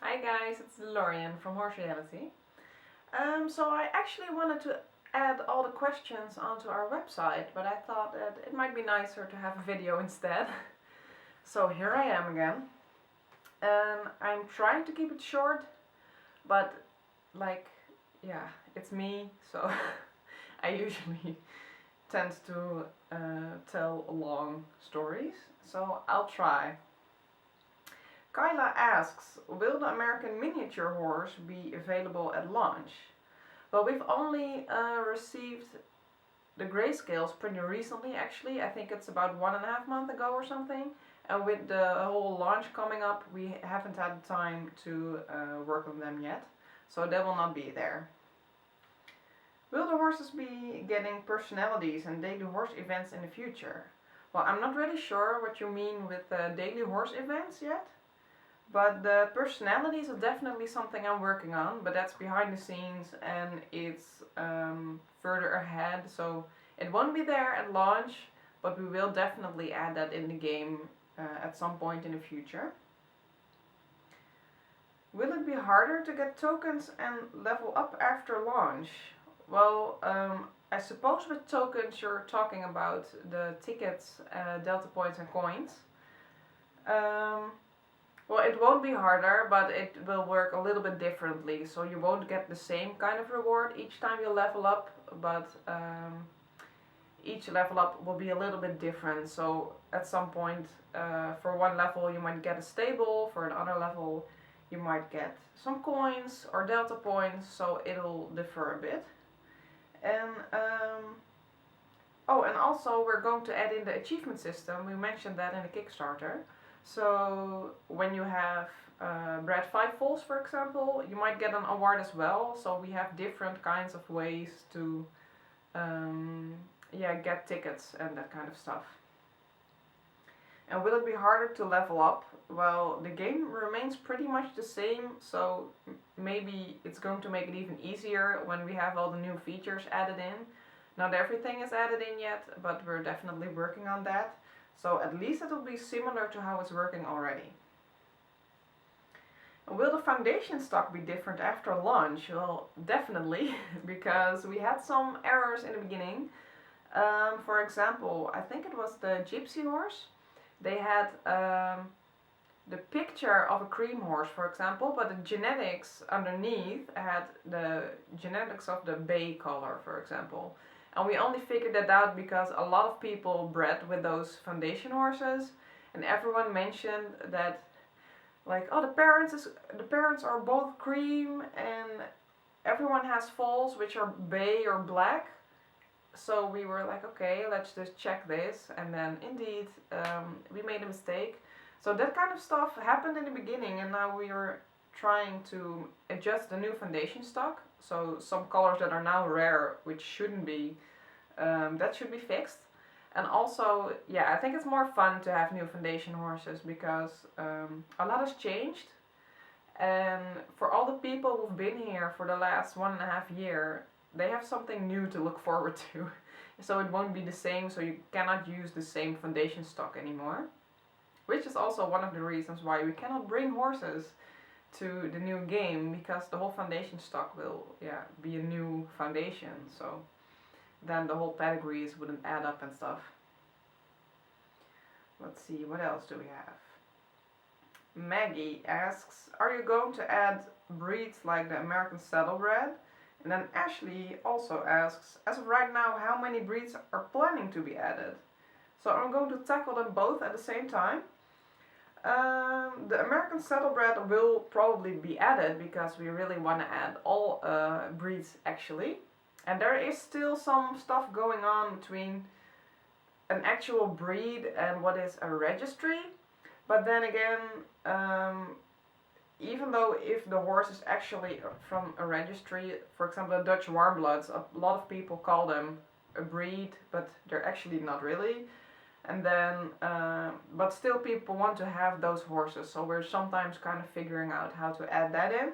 Hi guys, it's Lorian from Fertility. So I actually wanted to add all the questions onto our website, but I thought that it might be nicer to have a video instead. So here I am again. I'm trying to keep it short, but it's me, so I usually tend to tell long stories, so I'll try. Kyla asks, will the American miniature horse be available at launch? Well, we've only received the grayscales pretty recently, actually. I think it's about 1.5 months ago or something. And with the whole launch coming up, we haven't had time to work on them yet. So they will not be there. Will the horses be getting personalities and daily horse events in the future? Well, I'm not really sure what you mean with daily horse events yet. But the personalities are definitely something I'm working on, but that's behind the scenes and it's further ahead, so it won't be there at launch, but we will definitely add that in the game at some point in the future. Will it be harder to get tokens and level up after launch? Well, I suppose with tokens you're talking about the tickets, delta points and coins. Well, it won't be harder, but it will work a little bit differently. So you won't get the same kind of reward each time you level up, but each level up will be a little bit different. So at some point, for one level you might get a stable, for another level you might get some coins or delta points, so it'll differ a bit. And and also we're going to add in the achievement system. We mentioned that in the Kickstarter. So when you have bred 5 foals, for example, you might get an award as well. So we have different kinds of ways to get tickets and that kind of stuff. And will it be harder to level up? Well, the game remains pretty much the same, so maybe it's going to make it even easier when we have all the new features added in. Not everything is added in yet, but we're definitely working on that. So at least it will be similar to how it's working already. Will the foundation stock be different after launch? Well, definitely, because we had some errors in the beginning. For example, I think it was the gypsy horse. They had the picture of a cream horse, for example, but the genetics underneath had the genetics of the bay color, for example. And we only figured that out because a lot of people bred with those foundation horses, and everyone mentioned that, like, oh, the parents are both cream, and everyone has foals which are bay or black. So we were like, okay, let's just check this, and then indeed we made a mistake. So that kind of stuff happened in the beginning, and now we are trying to adjust the new foundation stock. So some colors that are now rare, which shouldn't be, that should be fixed. And also, yeah, I think it's more fun to have new foundation horses because a lot has changed. And for all the people who've been here for the last 1.5 years, they have something new to look forward to. So it won't be the same, so you cannot use the same foundation stock anymore. Which is also one of the reasons why we cannot bring horses to the new game, because the whole foundation stock will be a new foundation, so then the whole pedigrees wouldn't add up and stuff. Let's see, what else do we have? Maggie asks, are you going to add breeds like the American Saddlebred? And then Ashley also asks, as of right now, how many breeds are planning to be added? So I'm going to tackle them both at the same time. The American Saddlebred will probably be added because we really want to add all breeds actually. And there is still some stuff going on between an actual breed and what is a registry. But then again, even though if the horse is actually from a registry, for example the Dutch Warmbloods, a lot of people call them a breed, but they're actually not really. And then, but still people want to have those horses, so we're sometimes kind of figuring out how to add that in.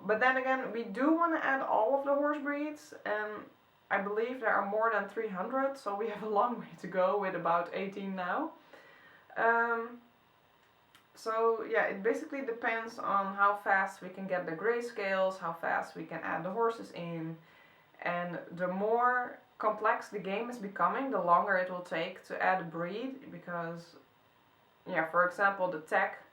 But then again, we do want to add all of the horse breeds, and I believe there are more than 300, so we have a long way to go with about 18 now. So yeah, it basically depends on how fast we can get the grayscales, how fast we can add the horses in, and the more complex the game is becoming, the longer it will take to add a breed, because yeah, for example, the tech,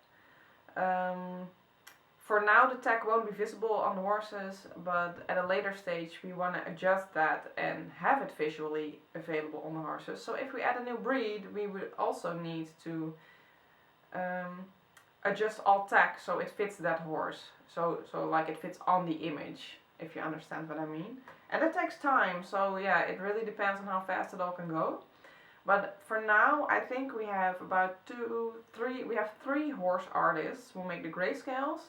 for now the tech won't be visible on the horses, but at a later stage we want to adjust that and have it visually available on the horses. So if we add a new breed, we would also need to adjust all tech so it fits that horse. So like it fits on the image, if you understand what I mean. And that takes time, so yeah, it really depends on how fast it all can go. But for now, I think we have about three horse artists who make the grayscales.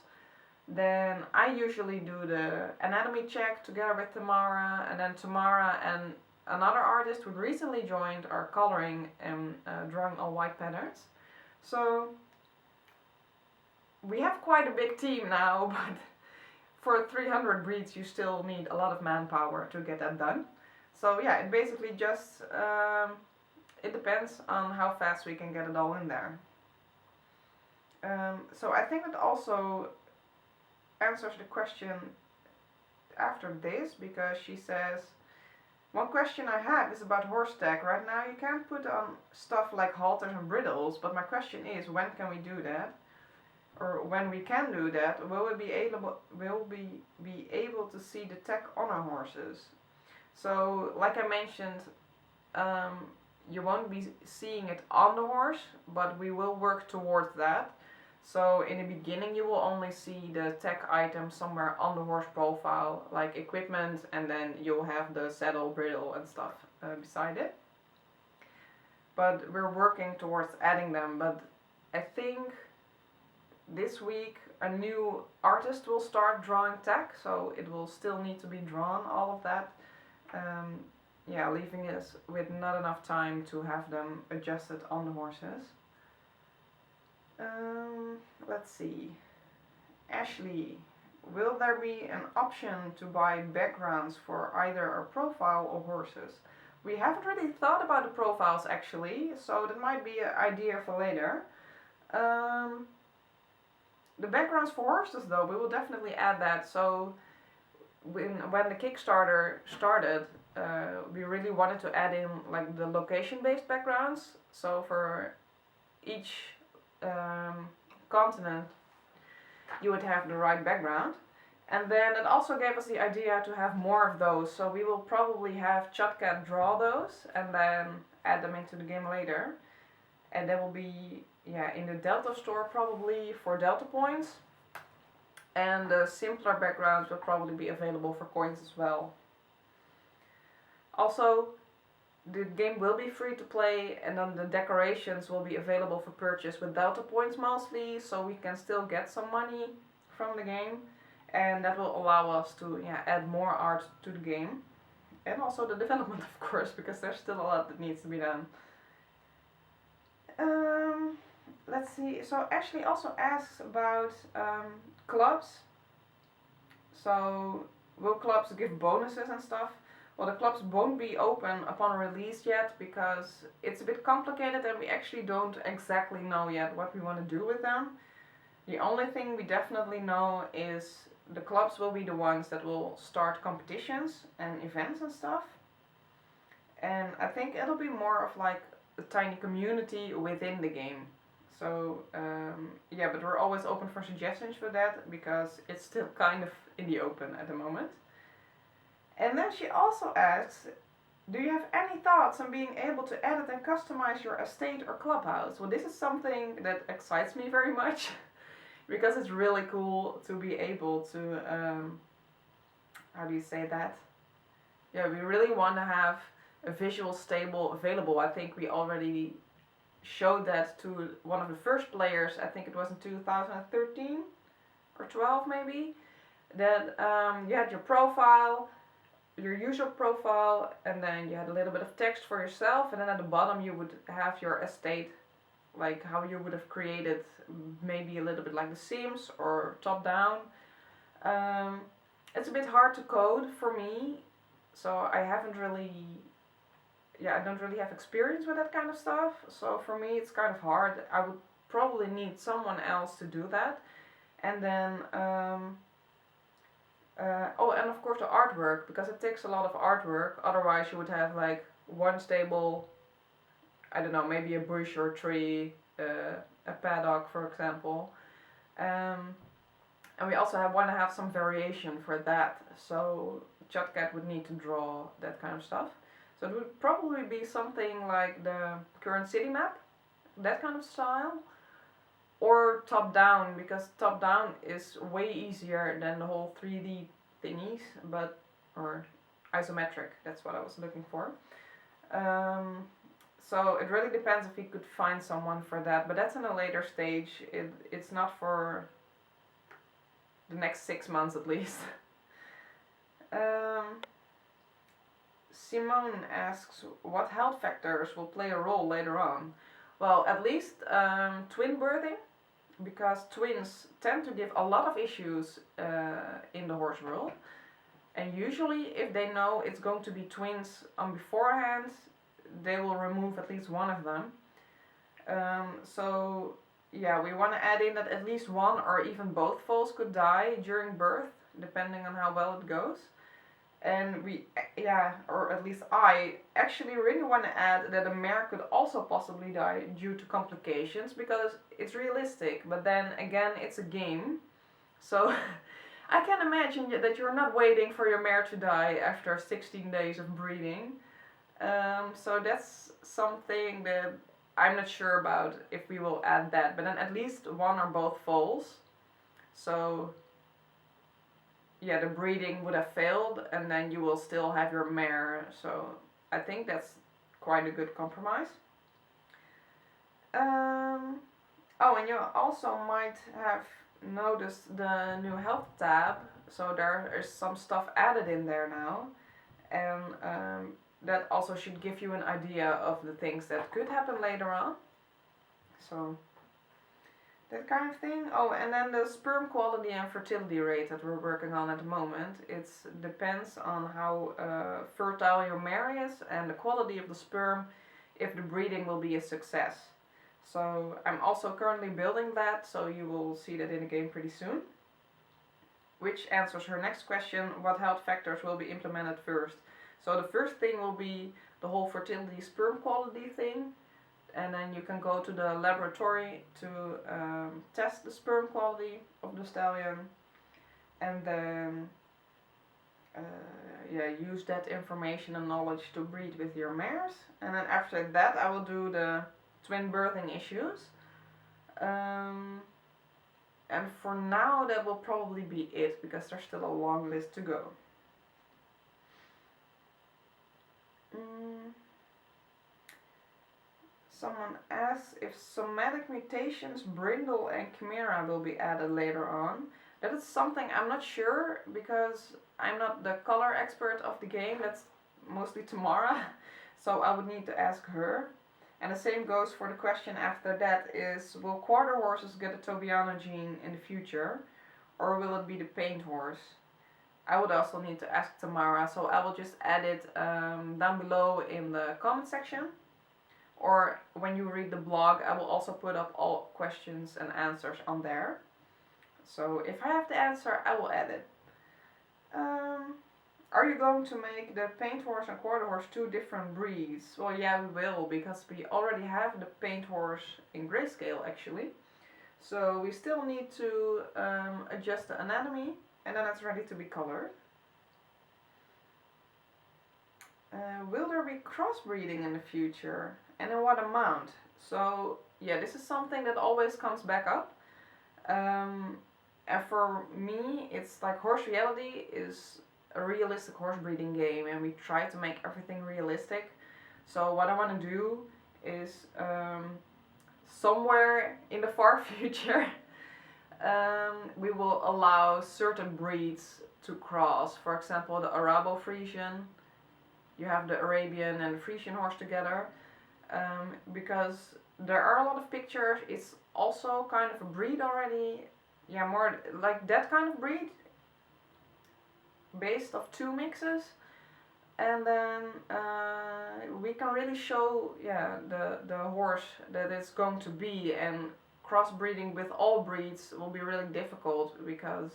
Then I usually do the anatomy check together with Tamara, and then Tamara and another artist who recently joined are coloring and drawing all white patterns. So we have quite a big team now, but for 300 breeds you still need a lot of manpower to get that done. So yeah, it basically just it depends on how fast we can get it all in there. So I think it also answers the question after this, because she says, one question I have is about horse tech. Right now you can't put on stuff like halters and bridles, but my question is, when can we do that? Or when we can do that, will we be able to see the tech on our horses? So, like I mentioned, you won't be seeing it on the horse, but we will work towards that. So in the beginning you will only see the tech item somewhere on the horse profile, like equipment, and then you'll have the saddle, bridle and stuff beside it. But we're working towards adding them, but I think this week a new artist will start drawing tech, so it will still need to be drawn, all of that. Yeah, leaving us with not enough time to have them adjusted on the horses. Let's see. Ashley, will there be an option to buy backgrounds for either our profile or horses? We haven't really thought about the profiles actually, so that might be an idea for later. The backgrounds for horses though, we will definitely add that. So when the Kickstarter started, we really wanted to add in like the location-based backgrounds. So for each continent you would have the right background, and then it also gave us the idea to have more of those, so we will probably have Chutcat draw those and then add them into the game later, and they will be in the Delta store probably for Delta points, and the simpler backgrounds will probably be available for coins as well. Also, the game will be free to play, and then the decorations will be available for purchase with Delta points mostly, so we can still get some money from the game, and that will allow us to add more art to the game, and also the development of course, because there's still a lot that needs to be done. Let's see, so Ashley also asks about clubs. So will clubs give bonuses and stuff? Well, the clubs won't be open upon release yet because it's a bit complicated and we actually don't exactly know yet what we want to do with them. The only thing we definitely know is the clubs will be the ones that will start competitions and events and stuff. And I think it'll be more of like a tiny community within the game. So but we're always open for suggestions for that because it's still kind of in the open at the moment. And then she also asks, do you have any thoughts on being able to edit and customize your estate or clubhouse? Well, this is something that excites me very much because it's really cool to be able to, how do you say that? Yeah, we really want to have a visual stable available. I think we already showed that to one of the first players, I think it was in 2013 or 12 maybe, that you had your profile, your user profile, and then you had a little bit of text for yourself, and then at the bottom you would have your estate, like how you would have created, maybe a little bit like The Sims or top down. It's a bit hard to code for me, so I don't really have experience with that kind of stuff, so for me it's kind of hard. I would probably need someone else to do that. And then, oh, and of course the artwork, because it takes a lot of artwork. Otherwise, you would have like one stable, I don't know, maybe a bush or a tree, a paddock, for example. And we also want to have some variation for that. So Chatcat would need to draw that kind of stuff. So it would probably be something like the current city map, that kind of style. Or top down, because top down is way easier than the whole 3D thingies, or isometric, that's what I was looking for. So it really depends if we could find someone for that, but that's in a later stage. It's not for the next 6 months at least. Simone asks, what health factors will play a role later on? Well, at least twin birthing, because twins tend to give a lot of issues in the horse world. And usually if they know it's going to be twins on beforehand, they will remove at least one of them. So yeah, we want to add in that at least one or even both foals could die during birth, depending on how well it goes. And or at least I actually really want to add that a mare could also possibly die due to complications, because it's realistic, but then again it's a game. So I can imagine that you're not waiting for your mare to die after 16 days of breeding. So that's something that I'm not sure about if we will add that, but then at least one or both foals. So yeah, the breeding would have failed and then you will still have your mare. So I think that's quite a good compromise. Oh, and you also might have noticed the new health tab. So there is some stuff added in there now. And that also should give you an idea of the things that could happen later on. So that kind of thing. Oh, and then the sperm quality and fertility rate that we're working on at the moment. It depends on how fertile your mare is and the quality of the sperm, if the breeding will be a success. So I'm also currently building that, so you will see that in the game pretty soon. Which answers her next question, what health factors will be implemented first? So the first thing will be the whole fertility sperm quality thing. And then you can go to the laboratory to test the sperm quality of the stallion. And then use that information and knowledge to breed with your mares. And then after that I will do the twin birthing issues. And for now that will probably be it, because there's still a long list to go. Someone asks if somatic mutations, brindle and chimera will be added later on. That is something I'm not sure, because I'm not the color expert of the game. That's mostly Tamara, so I would need to ask her. And the same goes for the question after that is, will quarter horses get a Tobiano gene in the future, or will it be the paint horse? I would also need to ask Tamara, so I will just add it down below in the comment section. Or when you read the blog, I will also put up all questions and answers on there. So if I have the answer, I will add it. Are you going to make the paint horse and quarter horse two different breeds? Well, yeah, we will, because we already have the paint horse in grayscale actually. So we still need to adjust the anatomy, and then it's ready to be colored. Will there be crossbreeding in the future? And in what amount? So yeah, this is something that always comes back up. And for me, it's like Horse Reality is a realistic horse breeding game, and we try to make everything realistic. So what I want to do is somewhere in the far future we will allow certain breeds to cross. For example, the Arabo-Frisian. You have the Arabian and the Frisian horse together. Because there are a lot of pictures, it's also kind of a breed already. Yeah, more like that kind of breed, based of two mixes. And then we can really show the horse that it's going to be and crossbreeding with all breeds will be really difficult because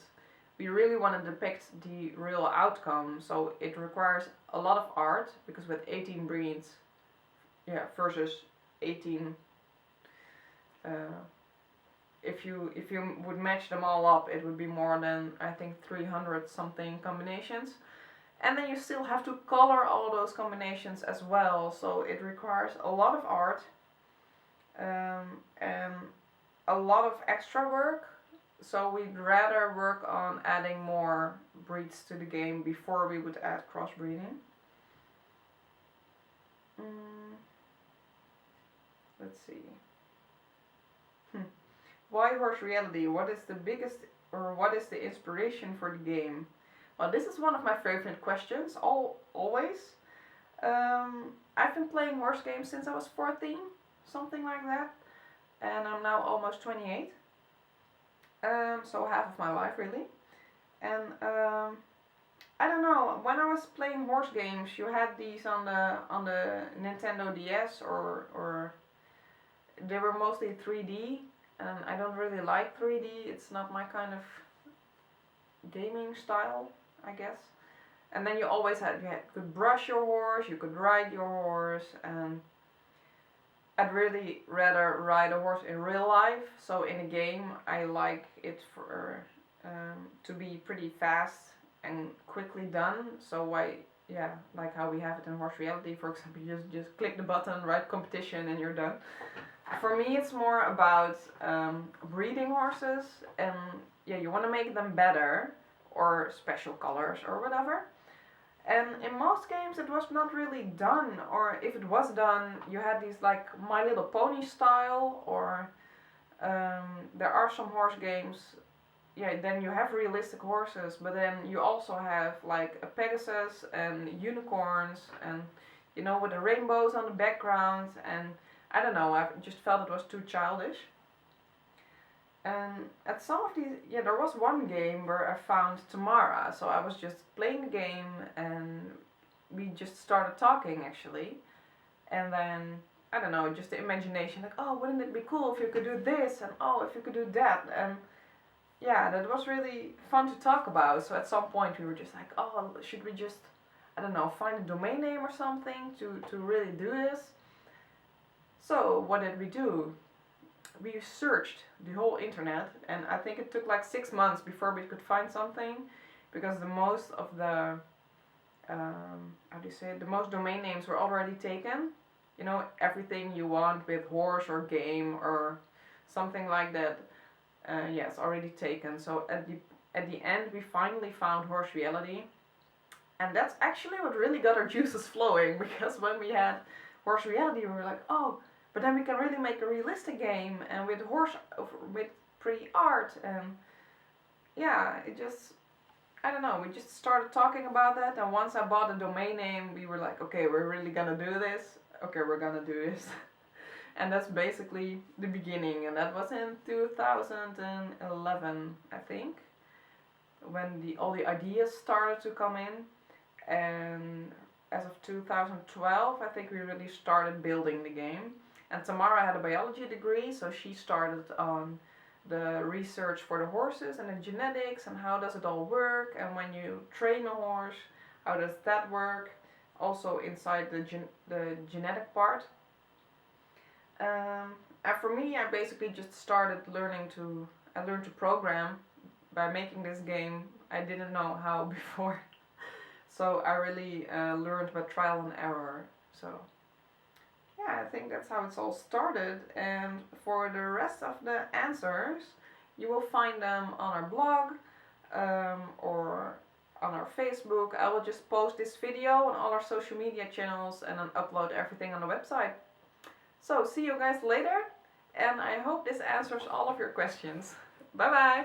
we really want to depict the real outcome. So it requires a lot of art, because with 18 breeds, yeah, versus 18, if you would match them all up, it would be more than, I think, 300 something combinations. And then you still have to color all those combinations as well, so it requires a lot of art, and a lot of extra work. So we'd rather work on adding more breeds to the game before we would add crossbreeding. Let's see. Why horse reality? What is the biggest, or what is the inspiration for the game? Well, this is one of my favorite questions, always. I've been playing horse games since I was 14, something like that. And I'm now almost 28. So half of my life, really. And I don't know, when I was playing horse games, you had these on the Nintendo DS, or they were mostly 3D. And I don't really like 3D, it's not my kind of gaming style, I guess. And then you could brush your horse, you could ride your horse, and I'd really rather ride a horse in real life. So in a game, I like it to be pretty fast and quickly done. So like how we have it in horse reality, for example, you just click the button, ride competition, and you're done. For me, it's more about breeding horses, and you want to make them better, or special colors or whatever. And in most games it was not really done, or if it was done, you had these like My Little Pony style, or there are some horse games, then you have realistic horses, but then you also have like a Pegasus and unicorns, and with the rainbows on the background, and I don't know, I just felt it was too childish. And at some of these, there was one game where I found Tamara, so I was just playing the game and we just started talking actually. And then, I don't know, just the imagination, like, oh, wouldn't it be cool if you could do this, and oh, if you could do that, and that was really fun to talk about. So at some point we were just like, oh, should we just, I don't know, find a domain name or something to really do this? So what did we do? We searched the whole internet, and I think it took like 6 months before we could find something, because the most of the the most domain names were already taken. Everything you want with horse or game or something like that, it's already taken. So at the end we finally found horse reality, and that's actually what really got our juices flowing, because when we had horse reality we were like, oh, but then we can really make a realistic game, and with with pretty art, and it just, I don't know, we just started talking about that, and once I bought a domain name, we were like, okay, we're really gonna do this, okay, we're gonna do this. And that's basically the beginning, and that was in 2011, I think, when all the ideas started to come in, and as of 2012, I think we really started building the game. And Tamara had a biology degree, so she started on the research for the horses and the genetics, and how does it all work, and when you train a horse, how does that work, also inside the genetic part. And for me, I basically just started learning to program by making this game. I didn't know how before. So I really learned by trial and error. So I think that's how it's all started. And for the rest of the answers, you will find them on our blog or on our Facebook. I will just post this video on all our social media channels and then upload everything on the website. So see you guys later, and I hope this answers all of your questions. Bye bye!